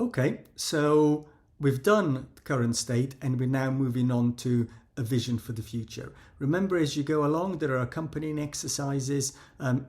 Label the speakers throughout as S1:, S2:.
S1: Okay, so we've done the current state and we're now moving on to a vision for the future. Remember, as you go along, there are accompanying exercises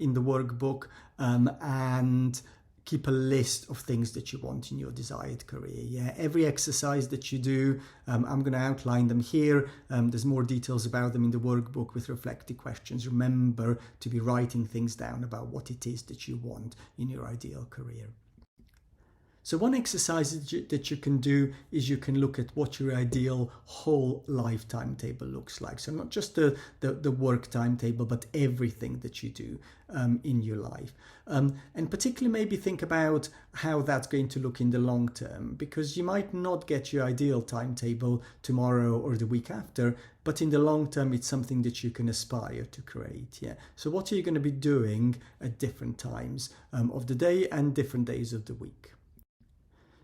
S1: in the workbook, and keep a list of things that you want in your desired career. Yeah, every exercise that you do, I'm going to outline them here. There's more details about them in the workbook with reflective questions. Remember to be writing things down about what it is that you want in your ideal career. So one exercise that you can do is you can look at what your ideal whole life timetable looks like. So not just the work timetable, but everything that you do in your life. And particularly maybe think about how that's going to look in the long term, because you might not get your ideal timetable tomorrow or the week after, but in the long term, it's something that you can aspire to create. Yeah. So what are you going to be doing at different times of the day and different days of the week?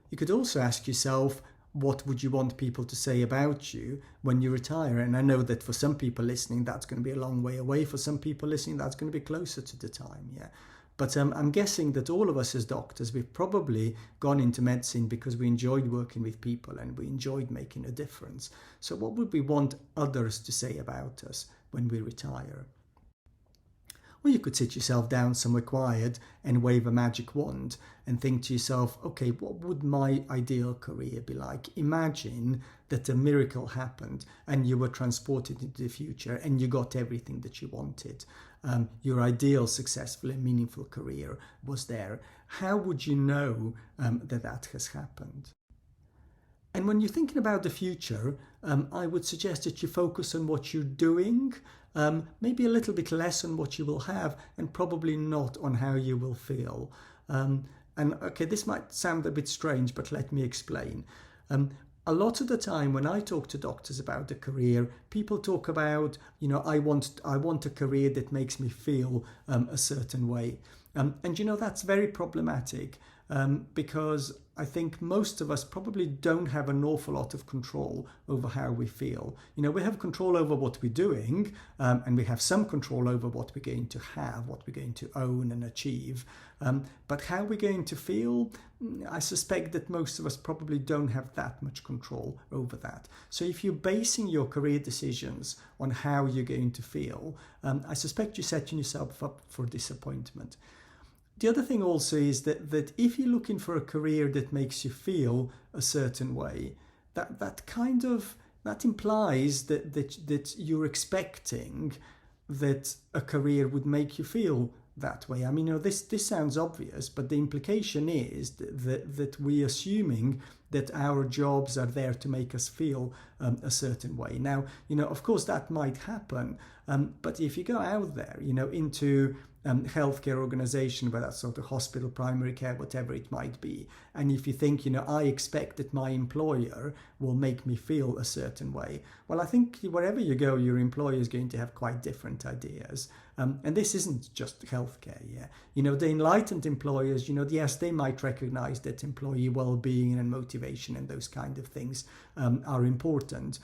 S1: You could also ask yourself, what would you want people to say about you when you retire? And I know that for some people listening, that's going to be a long way away. For some people listening, that's going to be closer to the time. Yeah. But I'm guessing that all of us as doctors, we've probably gone into medicine because we enjoyed working with people and we enjoyed making a difference. So what would we want others to say about us when we retire? Or you could sit yourself down somewhere quiet and wave a magic wand and think to yourself, okay, what would my ideal career be like? Imagine that a miracle happened and you were transported into the future and you got everything that you wanted. Your ideal successful and meaningful career was there. How would you know that has happened? And when you're thinking about the future, I would suggest that you focus on what you're doing, maybe a little bit less on what you will have, and probably not on how you will feel. And okay, this might sound a bit strange, but let me explain. A lot of the time when I talk to doctors about the career, people talk about, I want a career that makes me feel a certain way. And that's very problematic because I think most of us probably don't have an awful lot of control over how we feel. We have control over what we're doing, and we have some control over what we're going to have, what we're going to own and achieve. But how we're going to feel, I suspect that most of us probably don't have that much control over that. So if you're basing your career decisions on how you're going to feel, I suspect you're setting yourself up for disappointment. The other thing also is that if you're looking for a career that makes you feel a certain way, that implies that you're expecting that a career would make you feel that way. I mean, this sounds obvious, but the implication is that we're assuming that our jobs are there to make us feel a certain way. Now, of course that might happen, but if you go out there, into healthcare organization, whether that's sort of hospital, primary care, whatever it might be, and if you think, I expect that my employer will make me feel a certain way, well, I think wherever you go, your employer is going to have quite different ideas. And this isn't just healthcare, yeah. The enlightened employers, yes, they might recognize that employee well-being and motivation and those kind of things are important.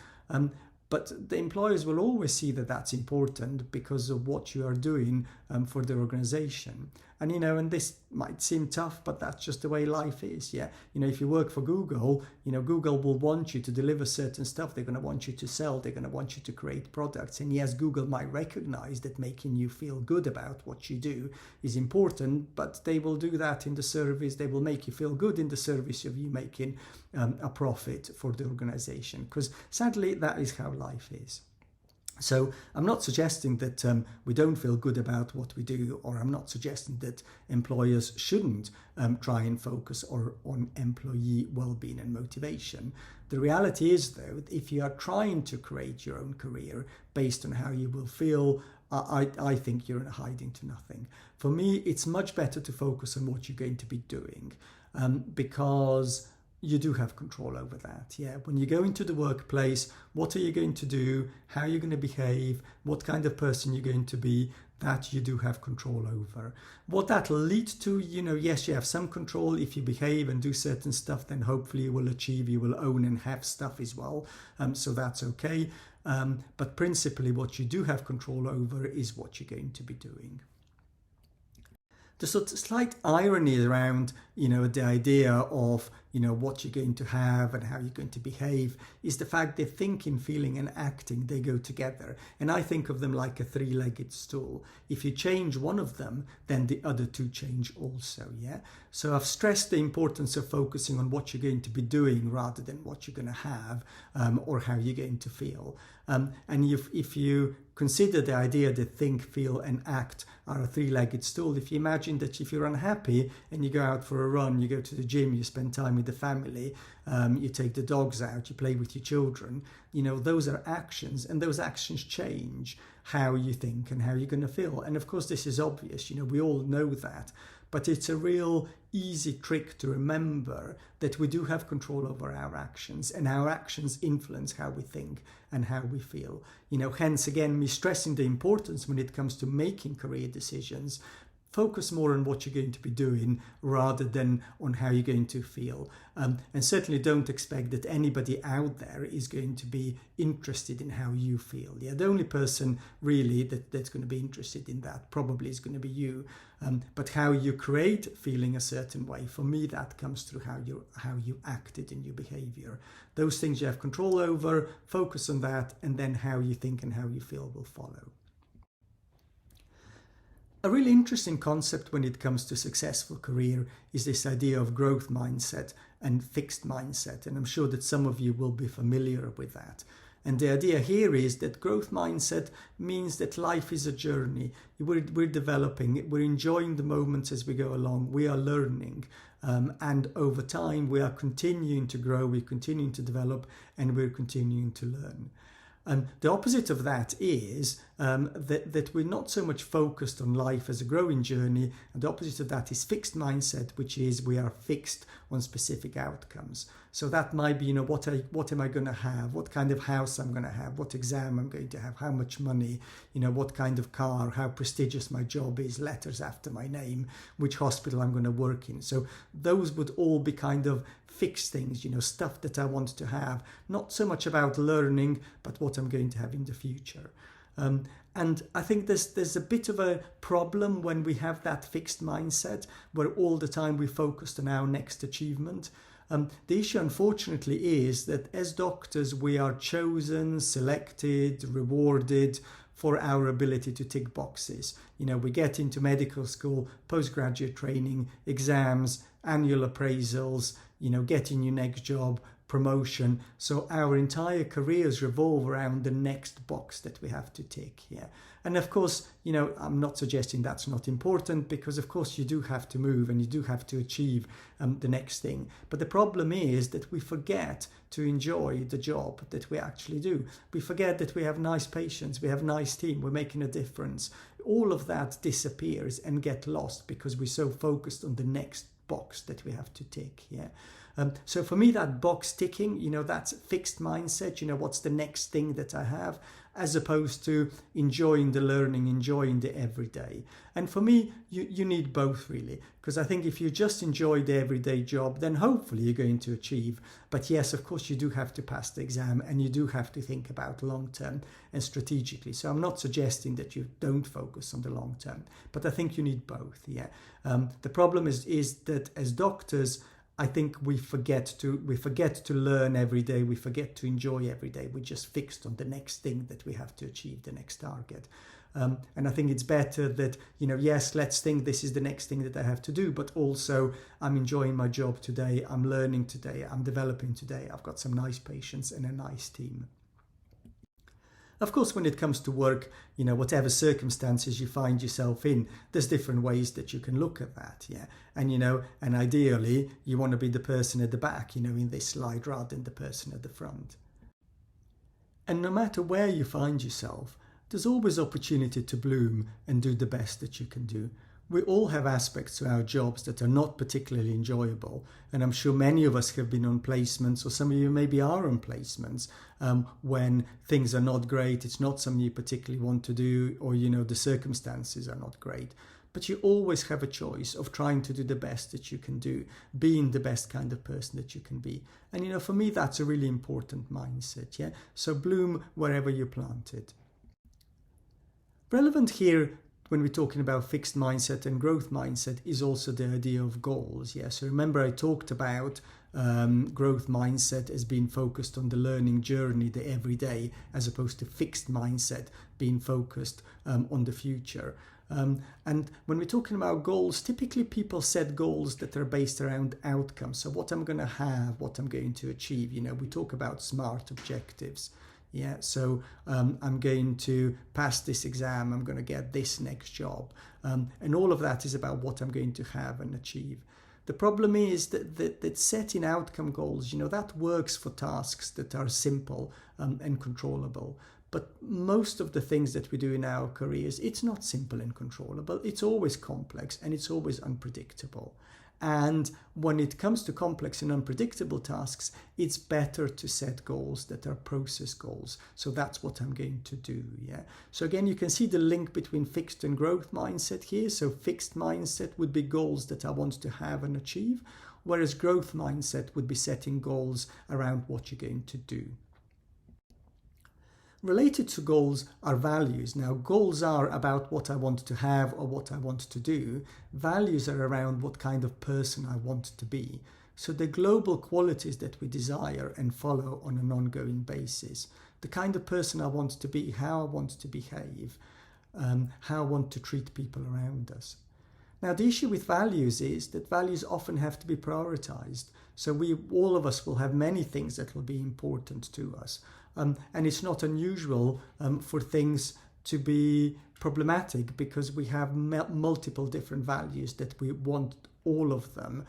S1: But the employers will always see that that's important because of what you are doing for the organization. And this might seem tough, but that's just the way life is. Yeah. If you work for Google, Google will want you to deliver certain stuff. They're going to want you to sell. They're going to want you to create products. And yes, Google might recognize that making you feel good about what you do is important, but they will do that in the service. They will make you feel good in the service of you making a profit for the organization. Because sadly, that is how life is. So I'm not suggesting that we don't feel good about what we do, or I'm not suggesting that employers shouldn't try and focus on employee well-being and motivation. The reality is, though, if you are trying to create your own career based on how you will feel, I think you're hiding to nothing. For me, it's much better to focus on what you're going to be doing, because you do have control over that. Yeah. When you go into the workplace, what are you going to do? How are you going to behave? What kind of person you're going to be? That you do have control over. What that'll lead to, yes, you have some control. If you behave and do certain stuff, then hopefully you will own and have stuff as well. So that's okay. But principally what you do have control over is what you're going to be doing. The sort of slight irony around the idea of, what you're going to have and how you're going to behave, is the fact that thinking, feeling and acting, they go together. And I think of them like a three-legged stool. If you change one of them, then the other two change also, yeah? So I've stressed the importance of focusing on what you're going to be doing rather than what you're going to have, or how you're going to feel. And if you consider the idea that think, feel and act are a three-legged stool, if you imagine that if you're unhappy and you go out for a run, you go to the gym, you spend time with the family, you take the dogs out, you play with your children, those are actions, and those actions change how you think and how you're going to feel. And of course this is obvious, we all know that, but it's a real easy trick to remember that we do have control over our actions, and our actions influence how we think and how we feel. Hence again, me stressing the importance when it comes to making career decisions. Focus more on what you're going to be doing rather than on how you're going to feel. And certainly don't expect that anybody out there is going to be interested in how you feel. Yeah, the only person really that's going to be interested in that probably is going to be you. But how you create feeling a certain way, for me, that comes through how you acted in your behavior. Those things you have control over, focus on that, and then how you think and how you feel will follow. A really interesting concept when it comes to successful career is this idea of growth mindset and fixed mindset. And I'm sure that some of you will be familiar with that. And the idea here is that growth mindset means that life is a journey. We're developing, we're enjoying the moments as we go along, we are learning. And over time, we are continuing to grow, we're continuing to develop, and we're continuing to learn. The opposite of that is that we're not so much focused on life as a growing journey, and the opposite of that is fixed mindset, which is we are fixed on specific outcomes. So that might be, what am I going to have, what kind of house I'm going to have, what exam I'm going to have, how much money, what kind of car, how prestigious my job is, letters after my name, which hospital I'm going to work in. So those would all be kind of fixed things, stuff that I want to have, not so much about learning, but what I'm going to have in the future. And I think there's a bit of a problem when we have that fixed mindset where all the time we focused on our next achievement. The issue, unfortunately, is that as doctors, we are chosen, selected, rewarded for our ability to tick boxes. We get into medical school, postgraduate training, exams, annual appraisals, getting your next job, promotion. So our entire careers revolve around the next box that we have to tick. Yeah. And of course, I'm not suggesting that's not important, because of course you do have to move and you do have to achieve the next thing. But the problem is that we forget to enjoy the job that we actually do. We forget that we have nice patients, we have a nice team, we're making a difference. All of that disappears and get lost because we're so focused on the next box that we have to tick. Yeah. So for me, that box ticking, that's fixed mindset, what's the next thing that I have, as opposed to enjoying the learning, enjoying the everyday. And for me, you need both really, because I think if you just enjoy the everyday job, then hopefully you're going to achieve. But yes, of course, you do have to pass the exam and you do have to think about long term and strategically. So I'm not suggesting that you don't focus on the long term, but I think you need both. Yeah. The problem is that as doctors, I think we forget to learn every day. We forget to enjoy every day. We're just fixed on the next thing that we have to achieve, the next target. And I think it's better that, yes, let's think this is the next thing that I have to do, but also I'm enjoying my job today. I'm learning today. I'm developing today. I've got some nice patients and a nice team. Of course, when it comes to work, whatever circumstances you find yourself in, there's different ways that you can look at that, yeah. And, and ideally, you want to be the person at the back, in this slide rather than the person at the front. And no matter where you find yourself, there's always opportunity to bloom and do the best that you can do. We all have aspects to our jobs that are not particularly enjoyable, and I'm sure many of us have been on placements, or some of you maybe are on placements when things are not great, it's not something you particularly want to do, or the circumstances are not great. But you always have a choice of trying to do the best that you can do, being the best kind of person that you can be. And for me, that's a really important mindset. Yeah. So bloom wherever you're planted. Relevant here when we're talking about fixed mindset and growth mindset is also the idea of goals. Yeah, so remember I talked about growth mindset as being focused on the learning journey, the everyday, as opposed to fixed mindset being focused on the future. And when we're talking about goals, typically people set goals that are based around outcomes. So what I'm going to have, what I'm going to achieve. You know, we talk about SMART objectives. Yeah, so I'm going to pass this exam, I'm going to get this next job. And all of that is about what I'm going to have and achieve. The problem is that setting outcome goals, you know, that works for tasks that are simple and controllable. But most of the things that we do in our careers, it's not simple and controllable. It's always complex and it's always unpredictable. And when it comes to complex and unpredictable tasks, it's better to set goals that are process goals. So that's what I'm going to do. Yeah. So again, you can see the link between fixed and growth mindset here. So fixed mindset would be goals that I want to have and achieve, whereas growth mindset would be setting goals around what you're going to do. Related to goals are values. Now, goals are about what I want to have or what I want to do. Values are around what kind of person I want to be. So the global qualities that we desire and follow on an ongoing basis. The kind of person I want to be, how I want to behave, how I want to treat people around us. Now, the issue with values is that values often have to be prioritized. So all of us will have many things that will be important to us. And it's not unusual for things to be problematic because we have multiple different values that we want all of them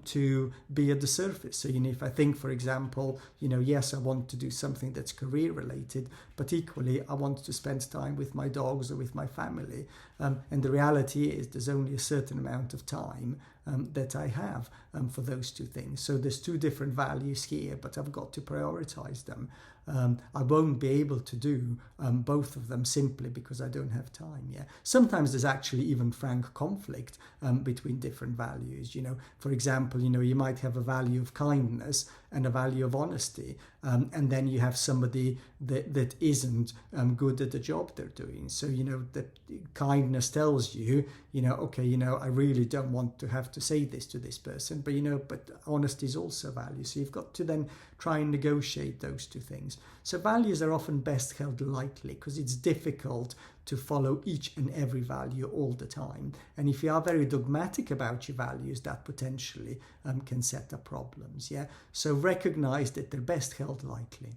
S1: to be at the surface. So, you know, if I think, for example, you know, yes, I want to do something that's career related, but equally I want to spend time with my dogs or with my family. And the reality is there's only a certain amount of time that I have for those two things. So there's two different values here, but I've got to prioritize them. I won't be able to do both of them simply because I don't have time. Yeah. Sometimes there's actually even frank conflict between different values. You know, for example, you know, you might have a value of kindness and a value of honesty, and then you have somebody that isn't good at the job they're doing. So, you know, that kindness tells you, you know, okay, you know, I really don't want to have to say this to this person, but, you know, but honesty is also a value. So you've got to then try and negotiate those two things. So values are often best held lightly because it's difficult to follow each and every value all the time. And if you are very dogmatic about your values, that potentially can set up problems. Yeah. So recognize that they're best held lightly.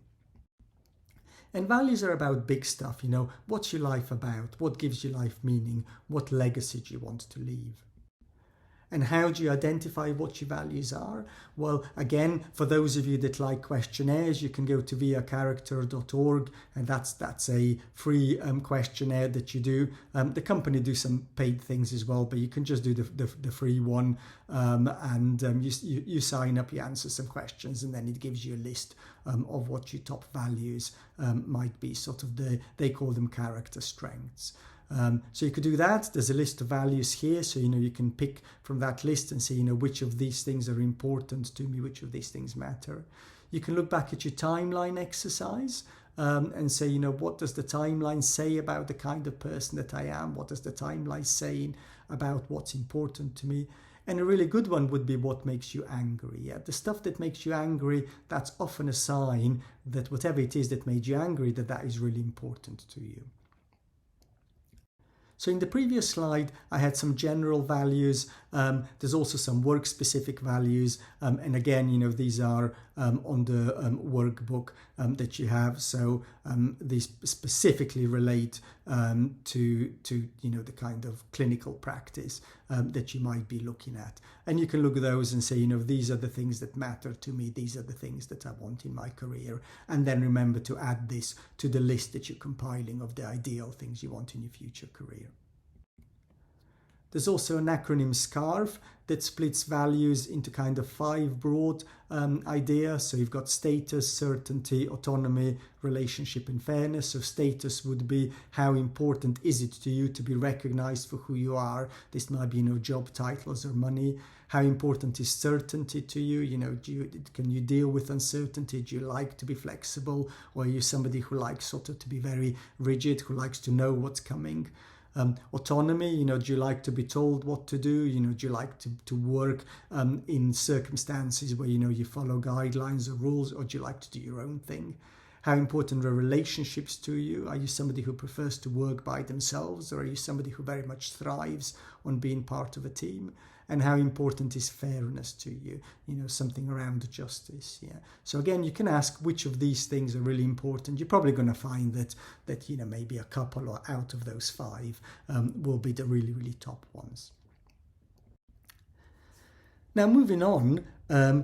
S1: And values are about big stuff. You know, what's your life about? What gives your life meaning? What legacy do you want to leave? And how do you identify what your values are? Well, again, for those of you that like questionnaires, you can go to viacharacter.org, and that's a free questionnaire that you do. The company do some paid things as well, but you can just do the free one, and you sign up, you answer some questions, and then it gives you a list of what your top values might be. Sort of they call them character strengths. So you could do that. There's a list of values here, so you know you can pick from that list and say, you know, which of these things are important to me, which of these things matter. You can look back at your timeline exercise and say, you know, what does the timeline say about the kind of person that I am? What does the timeline say about what's important to me? And a really good one would be what makes you angry. Yeah, the stuff that makes you angry, that's often a sign that whatever it is that made you angry, that is really important to you. So in the previous slide, I had some general values. There's also some work-specific values. And again, you know, these are on the workbook that you have. So these specifically relate to you know, the kind of clinical practice that you might be looking at. And you can look at those and say, you know, these are the things that matter to me. These are the things that I want in my career. And then remember to add this to the list that you're compiling of the ideal things you want in your future career. There's also an acronym SCARF that splits values into kind of 5 broad ideas. So you've got status, certainty, autonomy, relationship, and fairness. So status would be how important is it to you to be recognized for who you are. This might be, you know, job titles or money. How important is certainty to you? You know, can you deal with uncertainty? Do you like to be flexible? Or are you somebody who likes sort of to be very rigid, who likes to know what's coming? Autonomy, you know, do you like to be told what to do? You know, do you like to work in circumstances where, you know, you follow guidelines or rules, or do you like to do your own thing? How important are relationships to you? Are you somebody who prefers to work by themselves, or are you somebody who very much thrives on being part of a team? And how important is fairness to you? You know, something around justice. Yeah. So again, you can ask which of these things are really important. You're probably going to find that you know, maybe a couple or out of those 5 will be the really, really top ones. Now, moving on,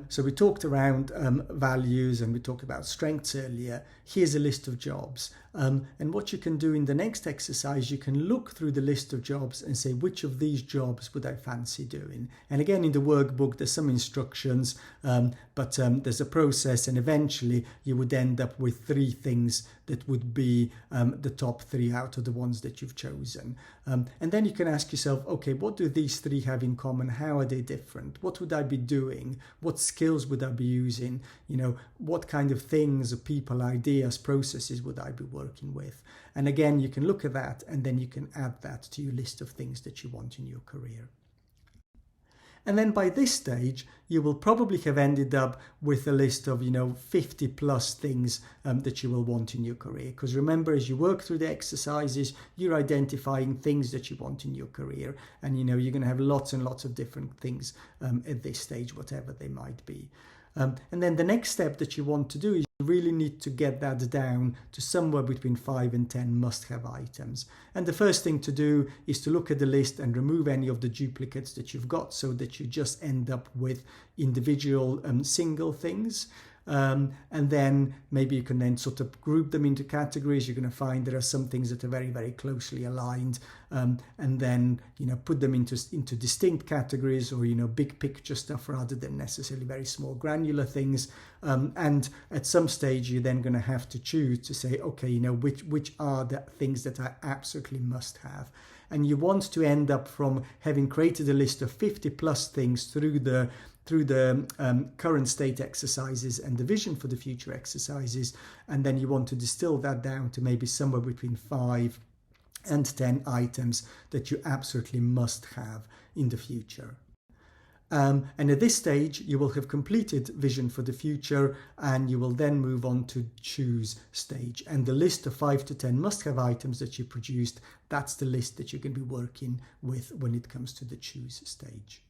S1: so we talked around values and we talked about strengths earlier. Here's a list of jobs. And what you can do in the next exercise, you can look through the list of jobs and say, which of these jobs would I fancy doing? And again, in the workbook, there's some instructions, but there's a process, and eventually you would end up with 3 things that would be the top 3 out of the ones that you've chosen. And then you can ask yourself, okay, what do these 3 have in common? How are they different? What would I be doing? What skills would I be using? You know, what kind of things, people, ideas, processes would I be working with? And again, you can look at that, and then you can add that to your list of things that you want in your career. And then by this stage, you will probably have ended up with a list of, you know, 50 plus things that you will want in your career. Because remember, as you work through the exercises, you're identifying things that you want in your career. And, you know, you're going to have lots and lots of different things at this stage, whatever they might be. And then the next step that you want to do is you really need to get that down to somewhere between 5 and 10 must-have items. And the first thing to do is to look at the list and remove any of the duplicates that you've got, so that you just end up with individual single things. And then maybe you can then sort of group them into categories. You're going to find there are some things that are very, very closely aligned, and then, you know, put them into distinct categories, or, you know, big picture stuff rather than necessarily very small granular things. And at some stage, you're then going to have to choose to say, okay, you know, which are the things that I absolutely must have. And you want to end up from having created a list of 50 plus things through the current state exercises and the vision for the future exercises, and then you want to distill that down to maybe somewhere between 5 and 10 items that you absolutely must have in the future. And at this stage, you will have completed vision for the future, and you will then move on to choose stage. And the list of 5 to 10 must-have items that you produced, that's the list that you can be working with when it comes to the choose stage.